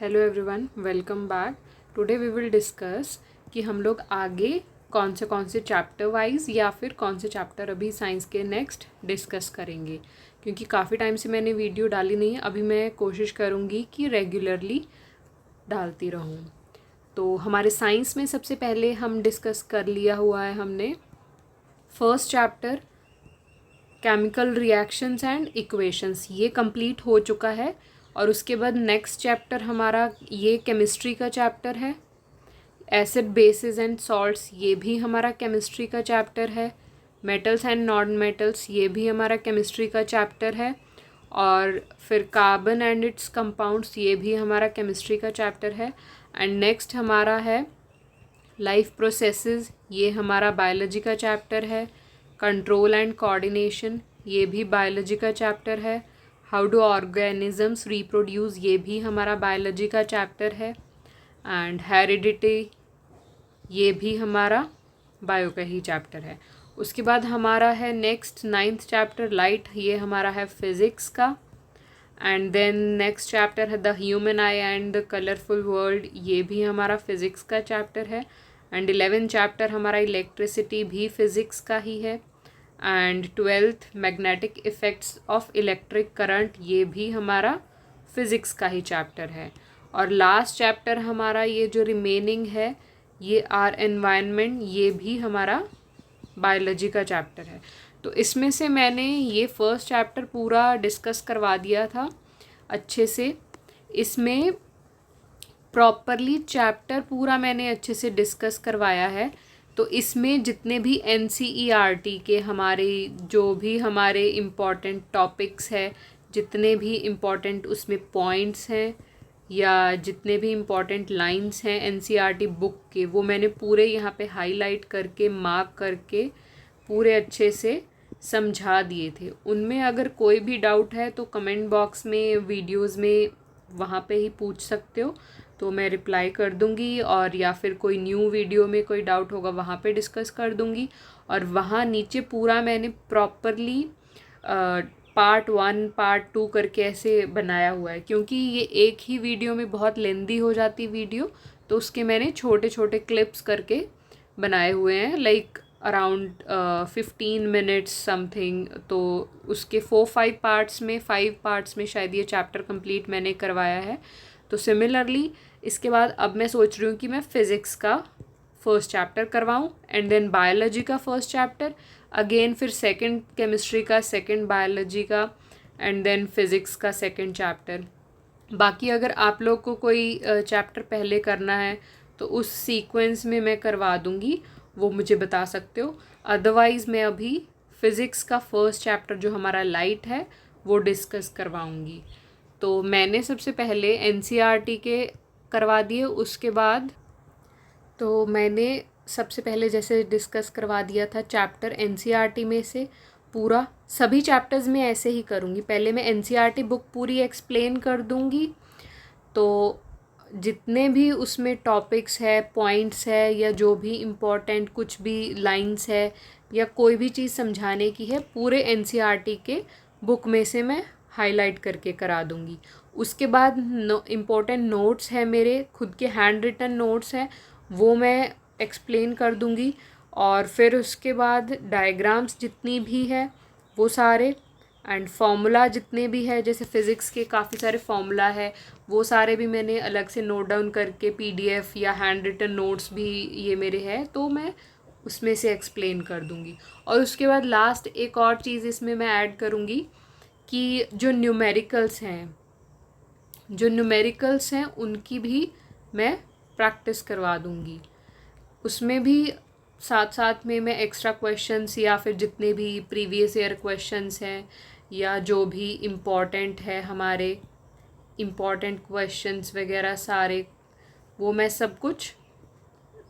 Hello everyone, welcome back. Today we will discuss कि हम लोग आगे कौन से चैप्टर वाइज या फिर कौन से चैप्टर अभी साइंस के नेक्स्ट डिस्कस करेंगे, क्योंकि काफ़ी टाइम से मैंने वीडियो डाली नहीं है। अभी मैं कोशिश करूँगी कि रेगुलरली डालती रहूँ। तो हमारे साइंस में सबसे पहले हम डिस्कस कर लिया हुआ है हमने first chapter chemical reactions and equations, ये कंप्लीट हो चुका है। और उसके बाद नेक्स्ट चैप्टर हमारा ये केमिस्ट्री का चैप्टर है। एसिड बेसिस एंड सॉल्ट्स, ये भी हमारा केमिस्ट्री का चैप्टर है। मेटल्स एंड नॉन मेटल्स, ये भी हमारा केमिस्ट्री का चैप्टर है। और फिर कार्बन एंड इट्स कंपाउंड्स, ये भी हमारा केमिस्ट्री का चैप्टर है। एंड नेक्स्ट हमारा है लाइफ प्रोसेसेस, ये हमारा बायोलॉजी का चैप्टर है। कंट्रोल एंड कोऑर्डिनेशन, ये भी बायोलॉजी का चैप्टर है। हाउ डू ऑर्गेनिजम्स रिप्रोड्यूस, ये भी हमारा बायोलॉजी का चैप्टर है। एंड हेरिडिटी, ये भी हमारा बायो का ही चैप्टर है। उसके बाद हमारा है नेक्स्ट 9th चैप्टर लाइट, ये हमारा है फिज़िक्स का। एंड देन नेक्स्ट चैप्टर है the human I and the colourful world, ये भी हमारा फिज़िक्स का चैप्टर है। एंड 11th चैप्टर हमारा इलेक्ट्रिसिटी भी फिज़िक्स का ही है। And 12th magnetic effects of electric current, ये भी हमारा फिज़िक्स का ही चैप्टर है। और लास्ट चैप्टर हमारा ये जो रिमेनिंग है ये आर एनवायरनमेंट, ये भी हमारा बायोलॉजी का चैप्टर है। तो इसमें से मैंने ये फर्स्ट चैप्टर पूरा डिस्कस करवा दिया था अच्छे से। इसमें प्रॉपरली चैप्टर पूरा मैंने अच्छे से डिस्कस करवाया है। तो इसमें जितने भी NCERT के हमारे जो भी हमारे इम्पॉर्टेंट टॉपिक्स है, जितने भी इम्पॉर्टेंट उसमें पॉइंट्स हैं या जितने भी इम्पॉर्टेंट लाइंस हैं NCERT बुक के, वो मैंने पूरे यहाँ पे हाईलाइट करके मार्क करके पूरे अच्छे से समझा दिए थे। उनमें अगर कोई भी डाउट है तो कमेंट बॉक्स में, वीडियोस में वहाँ पे ही पूछ सकते हो, तो मैं रिप्लाई कर दूँगी। और या फिर कोई न्यू वीडियो में कोई डाउट होगा वहाँ पे डिस्कस कर दूँगी। और वहाँ नीचे पूरा मैंने प्रॉपरली पार्ट 1 पार्ट 2 करके ऐसे बनाया हुआ है, क्योंकि ये एक ही वीडियो में बहुत लेंदी हो जाती वीडियो, तो उसके मैंने छोटे छोटे क्लिप्स करके बनाए हुए हैं, लाइक अराउंड 15 मिनट्स समथिंग। तो उसके 4-5 पार्ट्स में, 5 पार्ट्स में शायद ये चैप्टर कंप्लीट मैंने करवाया है। तो सिमिलरली इसके बाद अब मैं सोच रही हूँ कि मैं फ़िज़िक्स का फर्स्ट चैप्टर करवाऊँ, एंड देन बायोलॉजी का फर्स्ट चैप्टर, अगेन फिर सेकंड केमिस्ट्री का, सेकंड बायोलॉजी का, एंड देन फिज़िक्स का सेकंड चैप्टर। बाकी अगर आप लोग को कोई चैप्टर पहले करना है तो उस सीक्वेंस में मैं करवा दूँगी, वो मुझे बता सकते हो। अदरवाइज़ मैं अभी फ़िज़िक्स का फर्स्ट चैप्टर जो हमारा लाइट है वो डिस्कस करवाऊँगी। तो मैंने सबसे पहले NCERT के करवा दिए। उसके बाद तो मैंने सबसे पहले जैसे डिस्कस करवा दिया था चैप्टर NCERT में से पूरा, सभी चैप्टर्स में ऐसे ही करूँगी। पहले मैं NCERT बुक पूरी एक्सप्लेन कर दूँगी, तो जितने भी उसमें टॉपिक्स है, पॉइंट्स है, या जो भी इम्पोर्टेंट कुछ भी लाइंस है या कोई भी चीज़ समझाने की है, पूरे NCERT के बुक में से मैं हाईलाइट करके करा दूँगी। उसके बाद इम्पोर्टेंट नोट्स है, मेरे खुद के हैंड रिटन नोट्स हैं, वो मैं एक्सप्लेन कर दूँगी। और फिर उसके बाद डायग्राम्स जितनी भी है वो सारे, एंड फार्मूला जितने भी है, जैसे फ़िज़िक्स के काफ़ी सारे फार्मूला है, वो सारे भी मैंने अलग से नोट डाउन करके PDF या हैंड रिटन नोट्स भी ये मेरे हैं, तो मैं उसमें से एक्सप्लेन कर दूँगी। और उसके बाद लास्ट एक और चीज़ इसमें मैं ऐड करूँगी कि जो न्यूमेरिकल्स हैं उनकी भी मैं प्रैक्टिस करवा दूँगी। उसमें भी साथ साथ में मैं एक्स्ट्रा क्वेश्चंस या फिर जितने भी प्रीवियस ईयर क्वेश्चंस हैं या जो भी इम्पॉर्टेंट है हमारे इम्पॉर्टेंट क्वेश्चंस वगैरह सारे, वो मैं सब कुछ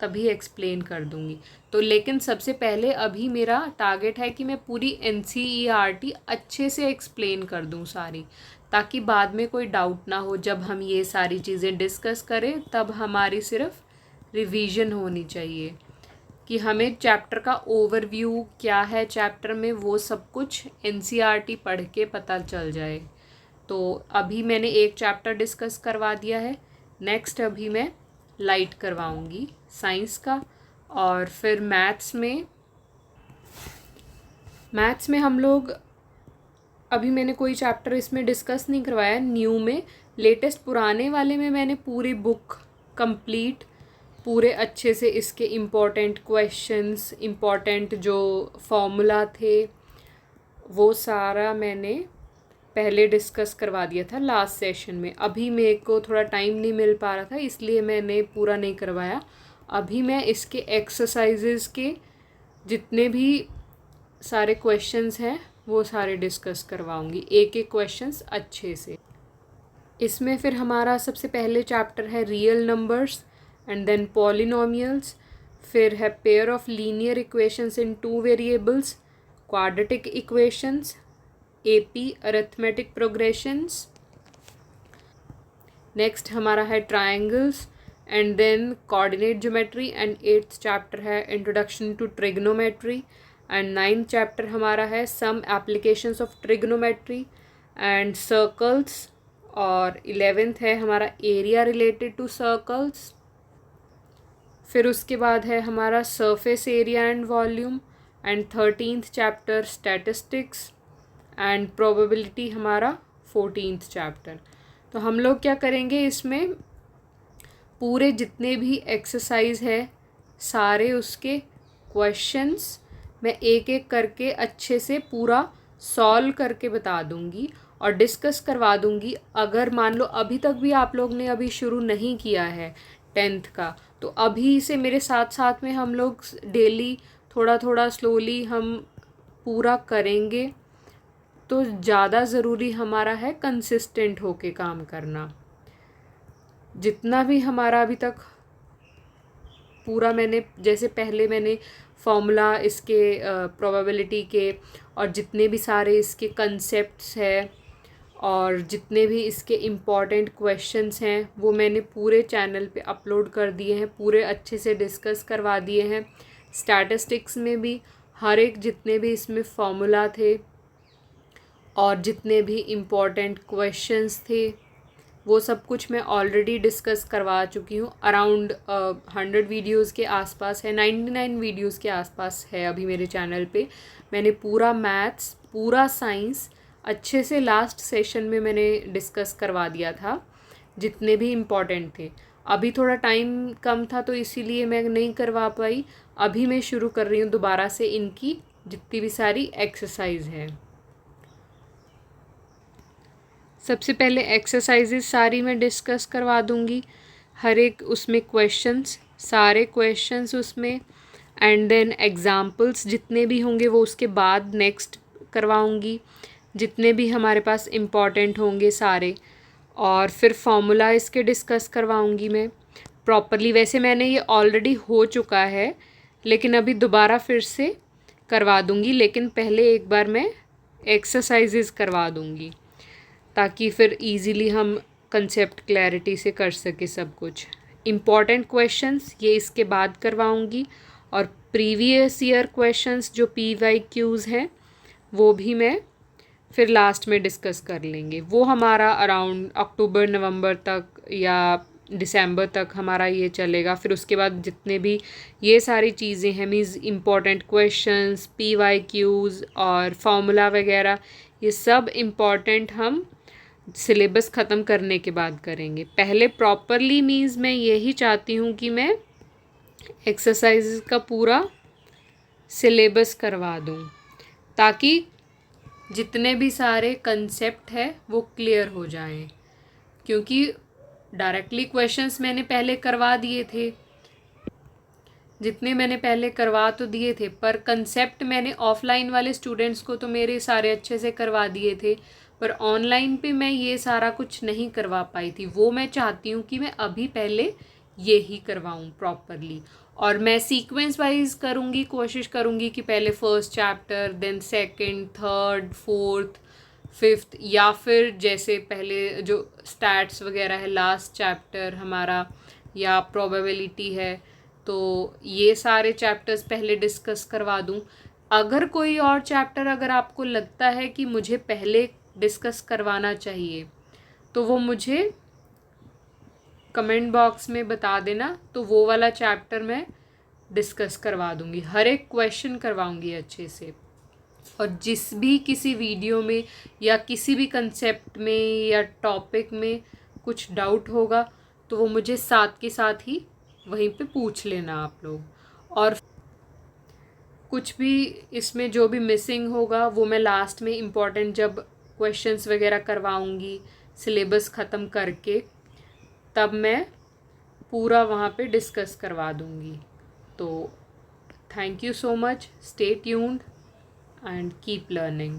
तभी एक्सप्लेन कर दूँगी। तो लेकिन सबसे पहले अभी मेरा टारगेट है कि मैं पूरी NCERT अच्छे से एक्सप्लेन कर दूँ सारी, ताकि बाद में कोई डाउट ना हो। जब हम ये सारी चीज़ें डिस्कस करें तब हमारी सिर्फ रिवीजन होनी चाहिए, कि हमें चैप्टर का ओवरव्यू क्या है चैप्टर में, वो सब कुछ NCERT पढ़ के पता चल जाए। तो अभी मैंने एक चैप्टर डिस्कस करवा दिया है, नेक्स्ट अभी मैं लाइट करवाऊँगी साइंस का। और फिर मैथ्स में हम लोग अभी मैंने कोई चैप्टर इसमें डिस्कस नहीं करवाया न्यू में। लेटेस्ट पुराने वाले में मैंने पूरी बुक कंप्लीट, पूरे अच्छे से इसके इम्पोर्टेंट क्वेश्चंस, इम्पोर्टेंट जो फॉर्मूला थे वो सारा मैंने पहले डिस्कस करवा दिया था लास्ट सेशन में। अभी मेरे को थोड़ा टाइम नहीं मिल पा रहा था, इसलिए मैंने पूरा नहीं करवाया। अभी मैं इसके एक्सरसाइजेस के जितने भी सारे क्वेश्चंस हैं वो सारे डिस्कस करवाऊंगी, एक एक क्वेश्चंस अच्छे से। इसमें फिर हमारा सबसे पहले चैप्टर है real numbers and then polynomials, फिर है pair of linear equations in 2 variables, quadratic equations, AP arithmetic progressions. Next हमारा है triangles and then coordinate geometry and 8th chapter है introduction to trigonometry and 9th chapter हमारा है some applications of trigonometry and circles. और 11th है हमारा area related to circles. फिर उसके बाद है हमारा surface area and volume and 13th chapter statistics and probability हमारा 14th चैप्टर। तो हम लोग क्या करेंगे, इसमें पूरे जितने भी एक्सरसाइज है सारे उसके क्वेश्चंस मैं एक एक करके अच्छे से पूरा सॉल्व करके बता दूंगी और डिस्कस करवा दूंगी। अगर मान लो अभी तक भी आप लोग ने अभी शुरू नहीं किया है 10th का, तो अभी से मेरे साथ साथ में हम लोग डेली थोड़ा थोड़ा स्लोली हम पूरा करेंगे। तो ज़्यादा ज़रूरी हमारा है कंसिस्टेंट होके काम करना। जितना भी हमारा अभी तक पूरा मैंने, जैसे पहले मैंने फॉर्मूला इसके प्रोबेबिलिटी के और जितने भी सारे इसके कंसेप्ट्स हैं और जितने भी इसके इम्पॉर्टेंट क्वेश्चंस हैं वो मैंने पूरे चैनल पे अपलोड कर दिए हैं, पूरे अच्छे से डिस्कस करवा दिए हैं। स्टैटिस्टिक्स में भी हर एक जितने भी इसमें फॉर्मूला थे और जितने भी इम्पॉर्टेंट क्वेश्चंस थे वो सब कुछ मैं ऑलरेडी डिस्कस करवा चुकी हूँ। अराउंड 100 वीडियोज़ के आसपास है, 99 वीडियोज़ के आसपास है अभी मेरे चैनल पे। मैंने पूरा मैथ्स, पूरा साइंस अच्छे से लास्ट सेशन में मैंने डिस्कस करवा दिया था, जितने भी इम्पॉर्टेंट थे। अभी थोड़ा टाइम कम था तो इसीलिए मैं नहीं करवा पाई। अभी मैं शुरू कर रही हूँ दोबारा से इनकी जितनी भी सारी एक्सरसाइज हैं। सबसे पहले एक्सरसाइजेस सारी मैं डिस्कस करवा दूँगी, हर एक उसमें क्वेश्चंस, सारे क्वेश्चंस उसमें, एंड देन एग्जाम्पल्स जितने भी होंगे वो उसके बाद नेक्स्ट करवाऊँगी, जितने भी हमारे पास इम्पॉर्टेंट होंगे सारे। और फिर फॉर्मूला इसके डिस्कस करवाऊँगी मैं प्रॉपरली। वैसे मैंने ये ऑलरेडी हो चुका है लेकिन अभी दोबारा फिर से करवा दूँगी, लेकिन पहले एक बार मैं एक्सरसाइजेस करवा दूँगी ताकि फिर इजीली हम कंसेप्ट क्लैरिटी से कर सके सब कुछ। इम्पॉर्टेंट क्वेश्चंस ये इसके बाद करवाऊँगी और प्रीवियस ईयर क्वेश्चंस जो PYQs हैं वो भी मैं फिर लास्ट में डिस्कस कर लेंगे। वो हमारा अराउंड अक्टूबर नवंबर तक या दिसंबर तक हमारा ये चलेगा। फिर उसके बाद जितने भी ये सारी चीज़ें हैं, मीन्स इम्पॉर्टेंट क्वेश्चंस, PYQs और फार्मूला वगैरह, ये सब इम्पॉर्टेंट हम सिलेबस ख़त्म करने के बाद करेंगे। पहले प्रॉपरली मीन्स मैं यही चाहती हूँ कि मैं एक्सरसाइज का पूरा सिलेबस करवा दूँ ताकि जितने भी सारे कंसेप्ट है वो क्लियर हो जाएं, क्योंकि डायरेक्टली क्वेश्चंस मैंने पहले करवा दिए थे, जितने मैंने पहले करवा तो दिए थे, पर कंसेप्ट मैंने ऑफलाइन वाले स्टूडेंट्स को तो मेरे सारे अच्छे से करवा दिए थे, पर ऑनलाइन पे मैं ये सारा कुछ नहीं करवा पाई थी। वो मैं चाहती हूँ कि मैं अभी पहले ये ही करवाऊँ प्रॉपरली, और मैं सीक्वेंस वाइज करूँगी, कोशिश करूँगी कि पहले first chapter, then second, third, fourth, fifth, या फिर जैसे पहले जो स्टैट्स वगैरह है लास्ट चैप्टर हमारा, या प्रोबेबिलिटी है, तो ये सारे चैप्टर्स पहले डिस्कस करवा दूँ। अगर कोई और चैप्टर अगर आपको लगता है कि मुझे पहले डिस्कस करवाना चाहिए तो वो मुझे कमेंट बॉक्स में बता देना, तो वो वाला चैप्टर मैं डिस्कस करवा दूँगी, हर एक क्वेश्चन करवाऊँगी अच्छे से। और जिस भी किसी वीडियो में या किसी भी कंसेप्ट में या टॉपिक में कुछ डाउट होगा तो वो मुझे साथ के साथ ही वहीं पे पूछ लेना आप लोग। और कुछ भी इसमें जो भी मिसिंग होगा वो मैं लास्ट में इम्पॉर्टेंट जब क्वेश्चंस वगैरह करवाऊँगी सिलेबस ख़त्म करके, तब मैं पूरा वहाँ पे डिस्कस करवा दूँगी। तो thank you so much, stay tuned and keep learning.